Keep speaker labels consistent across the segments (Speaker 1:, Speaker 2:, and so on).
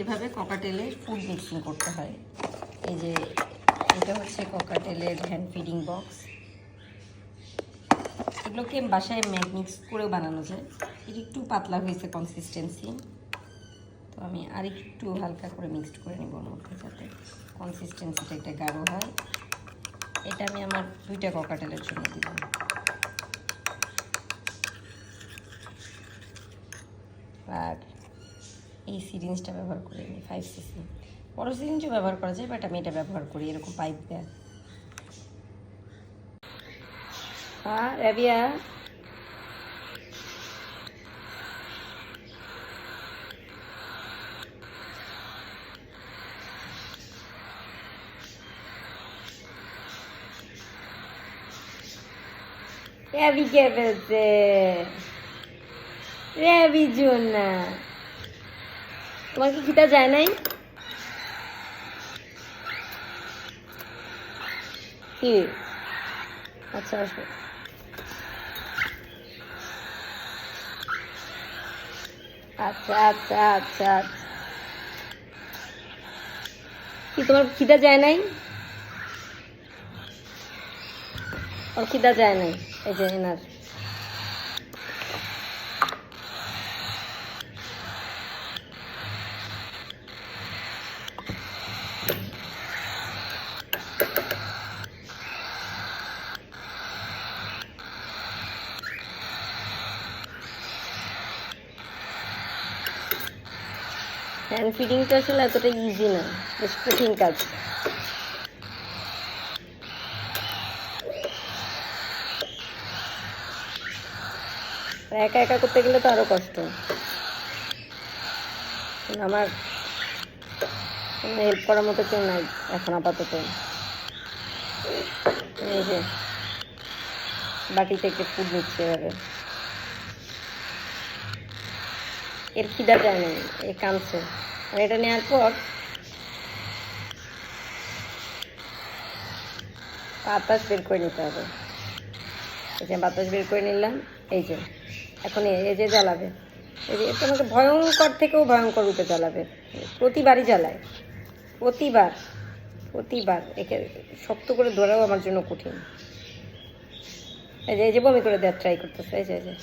Speaker 1: এভাবে ককাটেলের food mixing করতে হয়। এই যে এটা হচ্ছে ককাটেলের হ্যান্ড ফিডিং বক্স। এগুলোকে বাসায় মিক্স করেও বানানো যায়। এটা একটু পাতলা হয়েছে কনসিস্টেন্সি, তো আমি আরেকটু হালকা করে মিক্সড করে নেব ওর মধ্যে, যাতে কনসিস্টেন্সিটা একটা গাঢ় হয়। এটা আমি আমার 2টা ককাটেলের জন্য দিব। আর এই সিরিঞ্জটা ব্যবহার করি আমি 5 সিসি। বড় সিরিঞ্জও ব্যবহার করা যায়, বাট আমি এটা ব্যবহার করি এরকম পাইপ দেয়া। হ্যাঁ রাবিয়া, রাবি কে ফেলছে, রাবি জোনা। তোমার কি খিদা যায় নাই? কি? আচ্ছা আসো। আচ্ছা আচ্ছা আচ্ছা, কি তোমার খিদা যায় নাই? ওর খিদা যায় নাই। এই যে এনার হ্যান্ড ফিডিংটা আসলে এতটা ইজি না, বেশ কঠিন কাজ। একা একা করতে গেলে তো আরো কষ্ট। আমার কোনো হেল্প করার মতো কেউ নাই এখন আপাতত। এই যে বাটি থেকে ফুড নিচ্ছে এভাবে। এর খিদা যায় না, এ কামছে। আর এটা নেওয়ার পর বাতাস বের করে নিতে হবে। এই যে বাতাস বের করে নিলাম। এই যে এখন এই যে জ্বালাবে, এই যে এটা আমাকে ভয়ঙ্কর থেকেও ভয়ঙ্কর রূপে জ্বালাবে। প্রতিবারই জ্বালায়, প্রতিবার একে শক্ত করে ধরাও আমার জন্য কঠিন। এই যে বমি করে দেওয়ার ট্রাই করতেছে। এই যে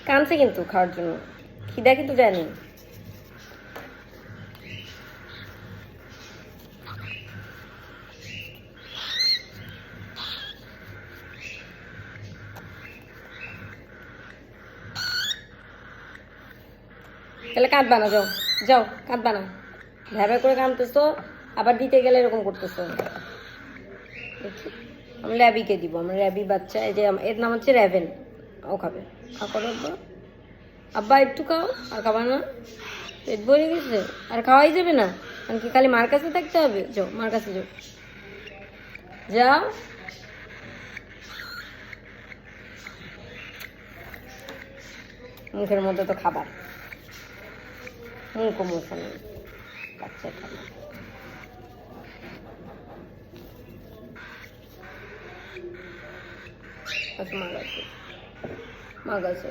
Speaker 1: কামছে কিন্তু খাওয়ার জন্য, খিদা কিন্তু জানি। তাহলে কাঁদবা না, যাও যাও, কাঁদবা না। ভ্যাবা করে কাঁদতেছো, আবার দিতে গেলে এরকম করতেছো। দেখি আমি র্যাবিকে দিব, আমার র্যাবি বাচ্চা। এই যে এর নাম হচ্ছে র্যাভেন। ও খাবে, করো আব্বা একটু খাও। আর খাবা না? পেট ভরে গেছে, আর খাওয়াই যাবে না? কারণ কি খালি মার কাছে থাকতে হবে? যাও মার কাছে যাও, যাও। মুখের মধ্যে তো খাবার, মুখও মুখ নেই বাচ্চা খাবার। আচ্ছা মা গাছ,